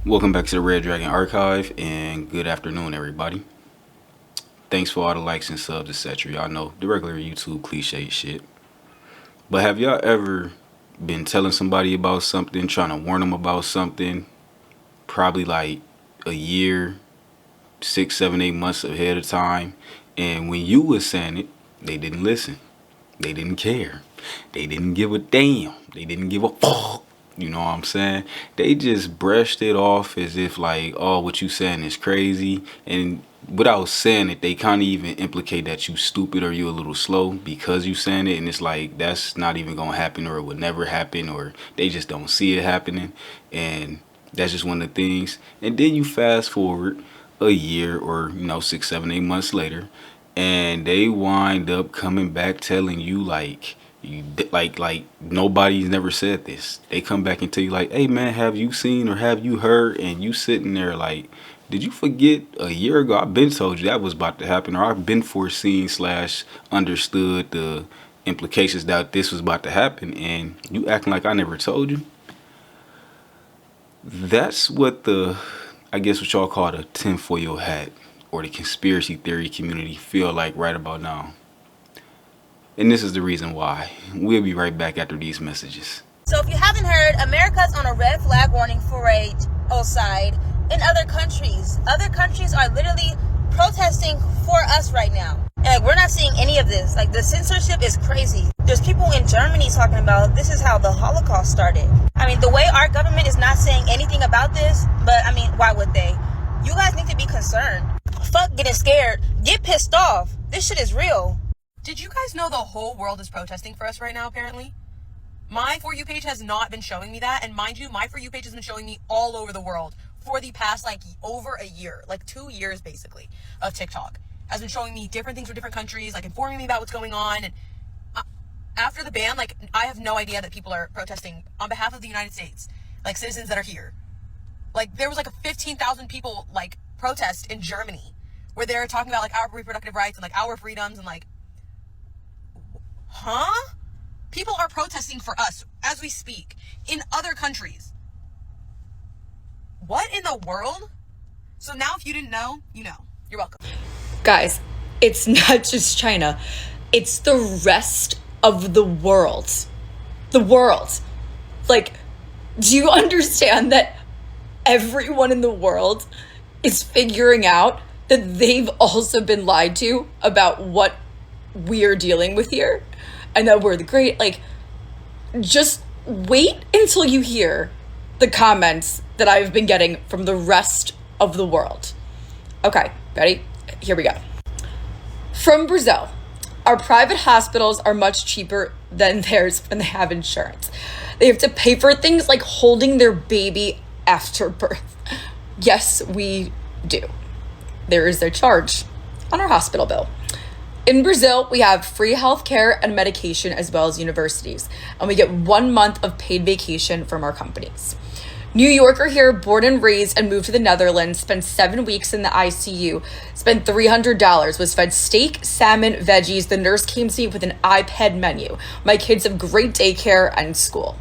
Welcome back to the Red Dragon Archive, and good afternoon, everybody. Thanks for all the likes and subs, etc. Y'all know the regular YouTube cliche shit. But have y'all ever been telling somebody about something, trying to warn them about something, probably like a year, 6, 7, 8 months ahead of time, and when you was saying it, they didn't listen. They didn't care. They didn't give a damn. They didn't give a fuck. You know what I'm saying? They just brushed it off as if like, oh, what you saying is crazy. And without saying it, they kind of even implicate that you stupid or you a little slow because you saying it. And it's like, that's not even going to happen, or it would never happen, or they just don't see it happening. And that's just one of the things. And then you fast forward a year or, 6, 7, 8 months later, and they wind up coming back telling you like nobody's never said this. They come back and tell you like, hey man, have you seen or have you heard? And you sitting there like, did you forget a year ago I've been told you that was about to happen, or I've been foreseen slash understood the implications that this was about to happen, and you acting like I never told you? That's what the, I guess what y'all call the tinfoil hat or the conspiracy theory community feel like right about now. And this is the reason why. We'll be right back after these messages. So if you haven't heard, America's on a red flag warning for a genocide in other countries. Other countries are literally protesting for us right now. And we're not seeing any of this. Like, the censorship is crazy. There's people in Germany talking about this is how the Holocaust started. I mean, the way our government is not saying anything about this, but I mean, why would they? You guys need to be concerned. Fuck getting scared. Get pissed off. This shit is real. Did you guys know the whole world is protesting for us right now, apparently? My For You page has not been showing me that, and mind you, my For You page has been showing me all over the world for the past, over a year, 2 years, basically, of TikTok. Has been showing me different things from different countries, informing me about what's going on, and after the ban, I have no idea that people are protesting on behalf of the United States, citizens that are here. There was, a 15,000 people, protest in Germany, where they're talking about, our reproductive rights and, our freedoms, and, huh? People are protesting for us as we speak in other countries. What in the world? So now if you didn't know, you know. You're welcome. Guys, it's not just China. It's the rest of the world. The world. Do you understand that everyone in the world is figuring out that they've also been lied to about what we're dealing with here? And that we're the great, just wait until you hear the comments that I've been getting from the rest of the world. Okay, ready? Here we go. From Brazil, our private hospitals are much cheaper than theirs when they have insurance. They have to pay for things like holding their baby after birth. Yes, we do. There is their charge on our hospital bill. In Brazil, we have free healthcare and medication as well as universities, and we get 1 month of paid vacation from our companies. New Yorker here, born and raised and moved to the Netherlands, spent 7 weeks in the ICU, spent $300, was fed steak, salmon, veggies. The nurse came to me with an iPad menu. My kids have great daycare and school.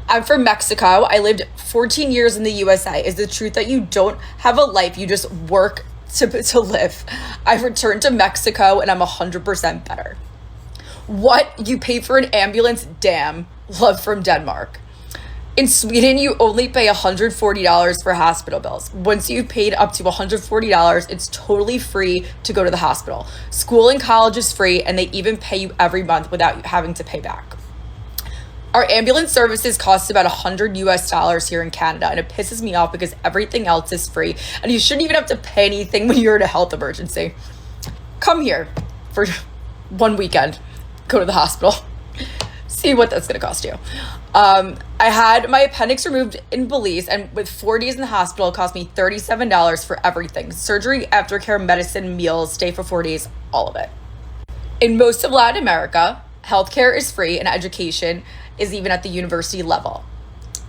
I'm from Mexico. I lived 14 years in the USA. Is the truth that you don't have a life, you just work to live? I've returned to Mexico and I'm 100% better. What? You pay for an ambulance? Damn. Love from Denmark. In Sweden, you only pay $140 for hospital bills. Once you've paid up to $140, it's totally free to go to the hospital. School and college is free, and they even pay you every month without you having to pay back. Our ambulance services cost about $100 here in Canada, and it pisses me off because everything else is free, and you shouldn't even have to pay anything when you're in a health emergency. Come here for 1 weekend. Go to the hospital. See what that's going to cost you. I had my appendix removed in Belize, and with 4 days in the hospital, it cost me $37 for everything. Surgery, aftercare, medicine, meals, stay for 4 days, all of it. In most of Latin America, healthcare is free and education is even at the university level.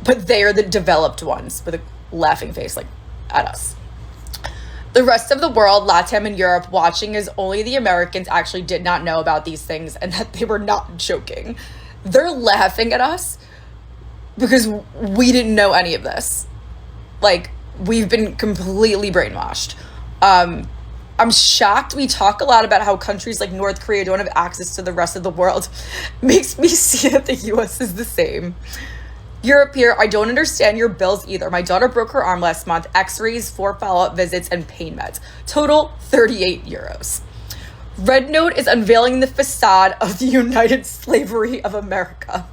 But they are the developed ones with a laughing face at us. The rest of the world, LATAM and Europe, watching as only the Americans actually did not know about these things and that they were not joking. They're laughing at us because we didn't know any of this. Like, we've been completely brainwashed. I'm shocked we talk a lot about how countries like North Korea don't have access to the rest of the world. Makes me see that the US is the same. Europe here, I don't understand your bills either. My daughter broke her arm last month, x-rays, 4 follow-up visits, and pain meds. Total 38 euros. Red Note is unveiling the facade of the United Slavery of America.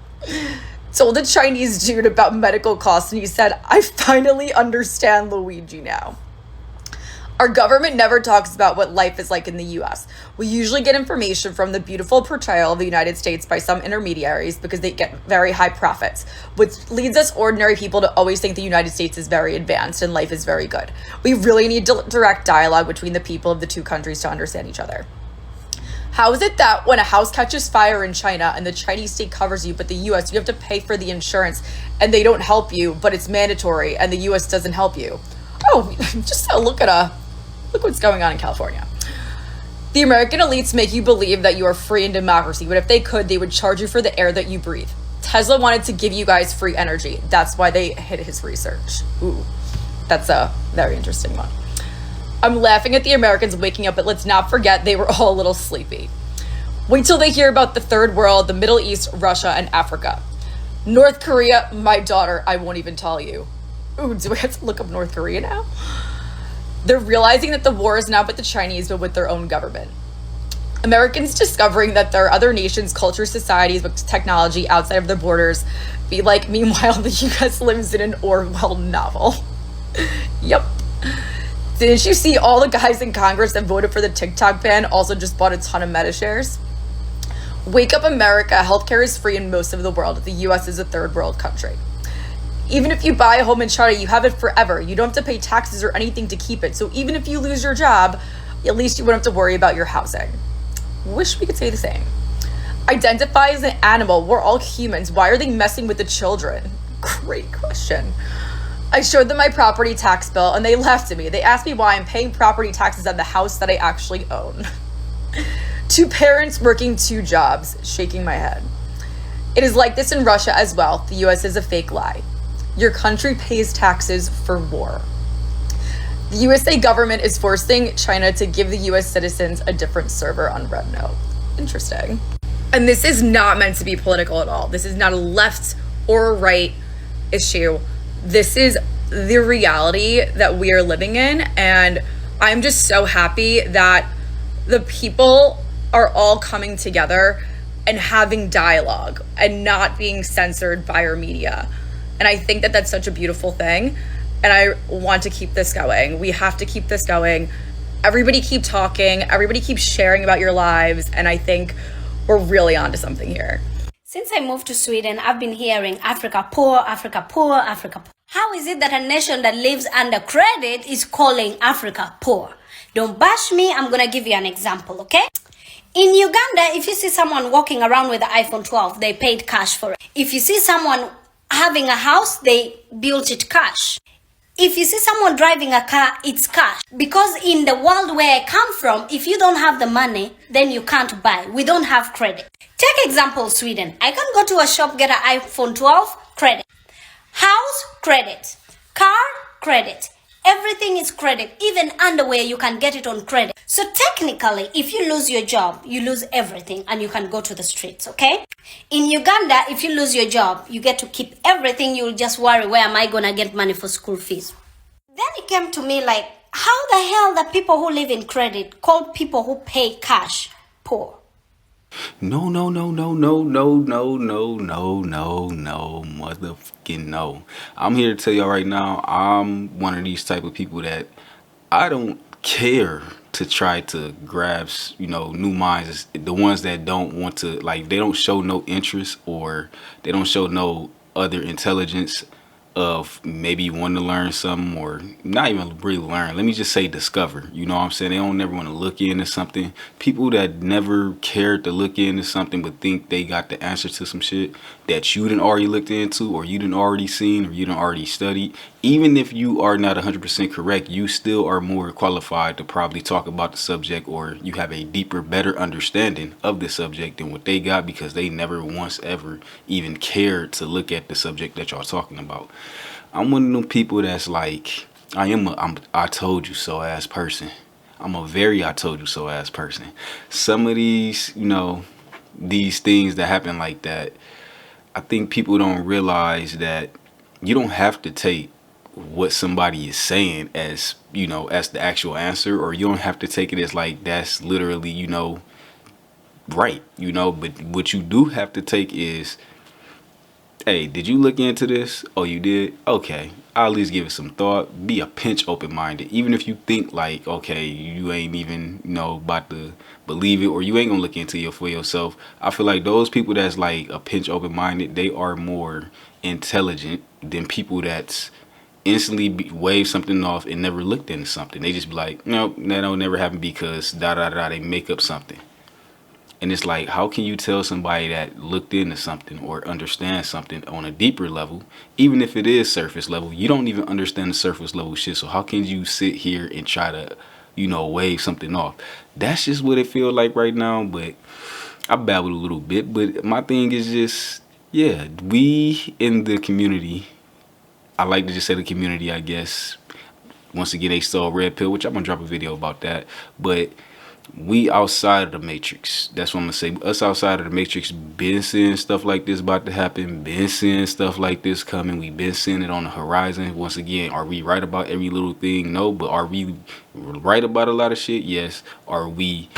Told a Chinese dude about medical costs, and he said, I finally understand Luigi now. Our government never talks about what life is like in the US. We usually get information from the beautiful portrayal of the United States by some intermediaries because they get very high profits, which leads us ordinary people to always think the United States is very advanced and life is very good. We really need direct dialogue between the people of the two countries to understand each other. How is it that when a house catches fire in China and the Chinese state covers you, but the US, you have to pay for the insurance and they don't help you, but it's mandatory and the US doesn't help you? Oh, just look what's going on in California. The American elites make you believe that you are free in democracy, but if they could, they would charge you for the air that you breathe. Tesla wanted to give you guys free energy. That's why they hid his research. Ooh, that's a very interesting one. I'm laughing at the Americans waking up, but let's not forget they were all a little sleepy. Wait till they hear about the third world, the Middle East, Russia, and Africa. North Korea, my daughter, I won't even tell you. Ooh, do I have to look up North Korea now? They're realizing that the war is not with the Chinese, but with their own government. Americans discovering that there are other nations, cultures, societies with technology outside of their borders. Be like, meanwhile, the US lives in an Orwell novel. Yep. Didn't you see all the guys in Congress that voted for the TikTok ban also just bought a ton of Meta shares? Wake up, America. Healthcare is free in most of the world. The US is a third world country. Even if you buy a home in China, you have it forever. You don't have to pay taxes or anything to keep it. So even if you lose your job, at least you wouldn't have to worry about your housing. Wish we could say the same. Identify as an animal. We're all humans. Why are they messing with the children? Great question. I showed them my property tax bill and they laughed at me. They asked me why I'm paying property taxes on the house that I actually own. 2 parents working 2 jobs, shaking my head. It is like this in Russia as well. The US is a fake lie. Your country pays taxes for war. The USA government is forcing China to give the US citizens a different server on Red Note. Interesting. And this is not meant to be political at all. This is not a left or a right issue. This is the reality that we are living in. And I'm just so happy that the people are all coming together and having dialogue and not being censored by our media. And I think that that's such a beautiful thing. And I want to keep this going. We have to keep this going. Everybody keep talking. Everybody keep sharing about your lives. And I think we're really onto something here. Since I moved to Sweden, I've been hearing Africa poor, Africa poor, Africa poor. How is it that a nation that lives under credit is calling Africa poor? Don't bash me. I'm going to give you an example, okay? In Uganda, if you see someone walking around with the iPhone 12, they paid cash for it. If you see someone having a house, they built it cash. If you see someone driving a car, it's cash. Because in the world where I come from, if you don't have the money, then you can't buy. We don't have credit. Take example, Sweden. I can go to a shop, get an iPhone 12, credit. House, credit. Car, credit. Everything is credit. Even underwear, you can get it on credit. So technically, if you lose your job, you lose everything and you can go to the streets, okay? In Uganda, if you lose your job, you get to keep everything. You'll just worry, where am I going to get money for school fees? Then it came to me like, how the hell the people who live in credit call people who pay cash poor? No, motherfucking no. I'm here to tell y'all right now, I'm one of these type of people that I don't care to try to grab, new minds. The ones that don't want to, like, they don't show no interest or they don't show no other intelligence of maybe wanting to learn something, or not even really learn, let me just say discover. You know what I'm saying? They don't never want to look into something. People that never cared to look into something but think they got the answer to some shit that you done already looked into, or you done already seen, or you done already studied, even if you are not 100% correct, you still are more qualified to probably talk about the subject, or you have a deeper, better understanding of the subject than what they got, because they never once ever even cared to look at the subject that y'all talking about. I'm one of them people that's like, I told you so ass person. I'm a very I told you so ass person. Some of these, these things that happen like that, I think people don't realize that you don't have to take what somebody is saying as, as the actual answer, or you don't have to take it as like that's literally, right, but what you do have to take is, hey, did you look into this? Oh, you did? Okay. I'll at least give it some thought. Be a pinch open-minded. Even if you think like, okay, you ain't even, about to believe it, or you ain't gonna look into it for yourself. I feel like those people that's like a pinch open-minded, they are more intelligent than people that's instantly wave something off and never looked into something. They just be like, nope, that don't never happen because da da da. They make up something. And it's like, how can you tell somebody that looked into something or understands something on a deeper level, even if it is surface level? You don't even understand the surface level shit. So how can you sit here and try to, wave something off? That's just what it feels like right now. But I babbled a little bit. But my thing is just, yeah, we in the community, I like to just say the community, I guess. Once again, they stole red pill, which I'm gonna drop a video about that. But we outside of the matrix. That's what I'm gonna say. Us outside of the matrix been seeing stuff like this about to happen, been seeing stuff like this coming. We been seeing it on the horizon. Once again, are we right about every little thing? No. But are we right about a lot of shit? Yes. Are we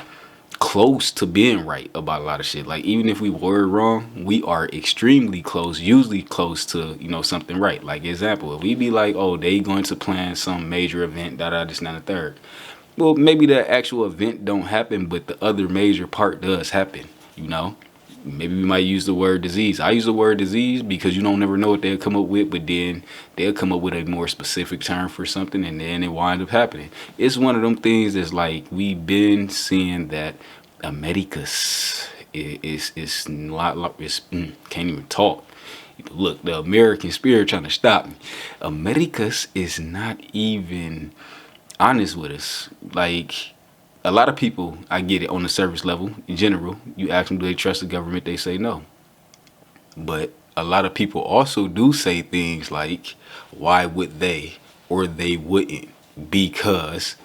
close to being right about a lot of shit? Like, even if we were wrong, we are extremely close, usually close to, something right. Like, example, if we be like, oh, they going to plan some major event, this, and the third. Well, maybe the actual event don't happen, but the other major part does happen, Maybe we might use the word disease. I use the word disease because you don't never know what they'll come up with, but then they'll come up with a more specific term for something, and then it wind up happening. It's one of them things that's like, we've been seeing that Americas is not like, can't even talk. Look, the American spirit trying to stop me. Americas is not even honest with us. Like, a lot of people, I get it, on the surface level in general, you ask them, do they trust the government? They say no. But a lot of people also do say things like, why would they, or they wouldn't, because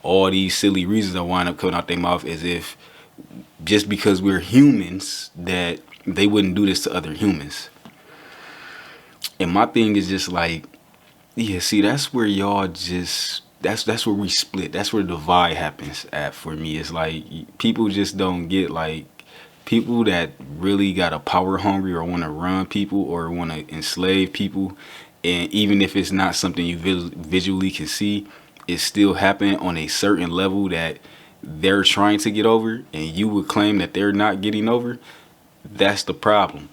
all these silly reasons that wind up coming out their mouth, as if just because we're humans that they wouldn't do this to other humans. And my thing is just like, yeah, see, that's where y'all just, that's where we split. That's where the divide happens at for me. It's like, people just don't get, like, people that really got a power hungry or want to run people or want to enslave people. And even if it's not something you visually can see, it's still happening on a certain level that they're trying to get over, and you would claim that they're not getting over. That's the problem.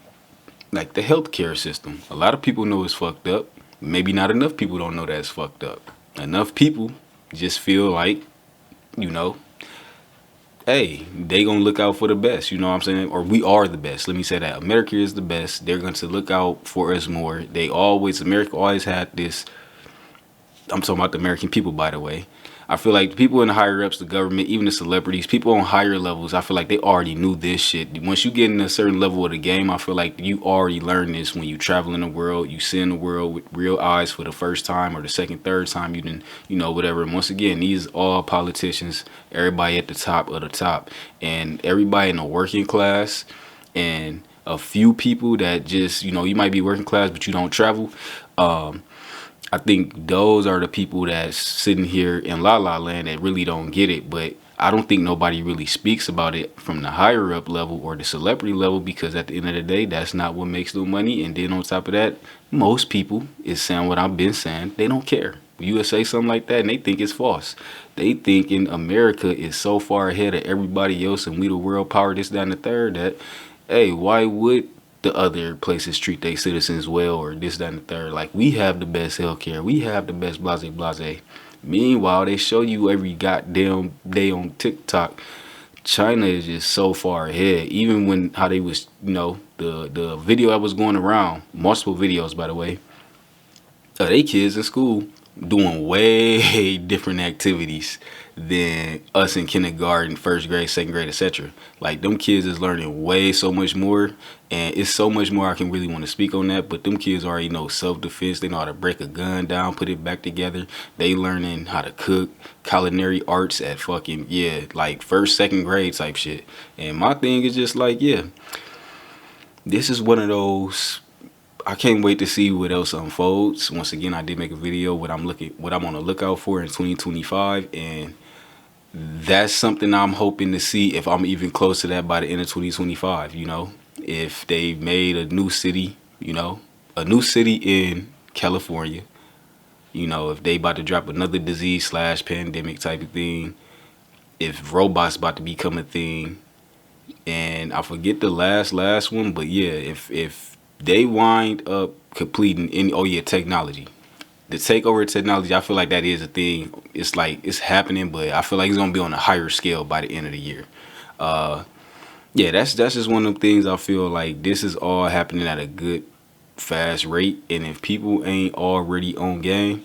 Like the healthcare system. A lot of people know it's fucked up. Maybe not enough people don't know that it's fucked up. Enough people just feel like, hey, they gonna look out for the best, you know what I'm saying? Or we are the best. Let me say that. America is the best. They're going to look out for us more. America always had this. I'm talking about the American people, by the way. I feel like the people in the higher ups, the government, even the celebrities, people on higher levels, I feel like they already knew this shit. Once you get in a certain level of the game, I feel like you already learn this when you travel in the world, you see in the world with real eyes for the first time or the second, third time you didn't, whatever. And once again, these all politicians, everybody at the top of the top, and everybody in the working class, and a few people that just, you might be working class, but you don't travel. I think those are the people that's sitting here in La La Land that really don't get it. But I don't think nobody really speaks about it from the higher up level or the celebrity level, because at the end of the day, that's not what makes them money. And then on top of that, most people is saying what I've been saying. They don't care. You would say something like that and they think it's false. They think in America is so far ahead of everybody else and we the world power, this, that, and the third, that, hey, why would the other places treat their citizens well, or this, that, and the third? Like, we have the best healthcare, we have the best blase. Meanwhile, they show you every goddamn day on TikTok, China is just so far ahead. Even when how they was, the video that was going around, multiple videos by the way, they kids in school doing way different activities than us in kindergarten, first grade, second grade, etc. Like them kids is learning way so much more, and it's so much more I can really want to speak on that. But them kids already know self defense. They know how to break a gun down, put it back together. They learning how to cook, culinary arts at fucking like first, second grade type shit. And my thing is just like this is one of those. I can't wait to see what else unfolds. Once again, I did make a video what I'm on the lookout for in 2025, and that's something I'm hoping to see if I'm even close to that by the end of 2025. If they made a new city, a new city in California, if they about to drop another disease slash pandemic type of thing, if robots about to become a thing, and I forget the last one, but yeah, if they wind up completing any, technology, the takeover of technology, I feel like that is a thing. It's like it's happening, but I feel like it's gonna be on a higher scale by the end of the year. That's just one of the things I feel like this is all happening at a good fast rate, and if people ain't already on game,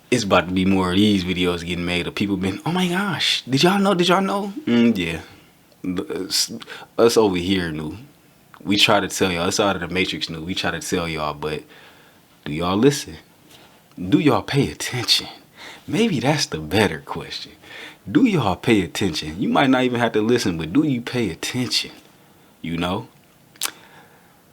it's about to be more of these videos getting made of people being, oh my gosh, did y'all know? Yeah. Us over here knew. We try to tell y'all. Us out of the Matrix knew. We try to tell y'all, but do y'all listen? Do y'all pay attention? Maybe that's the better question. Do y'all pay attention? You might not even have to listen, but do you pay attention?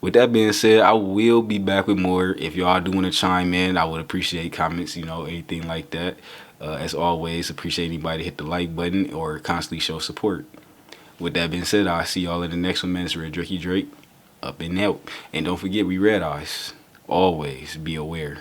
With that being said, I will be back with more. If y'all do want to chime in, I would appreciate comments, anything like that. As always, appreciate anybody to hit the like button or constantly show support. With that being said, I'll see y'all in the next one, man. It's Red Drakey Drake, up and out. And don't forget, we red eyes. Always be aware.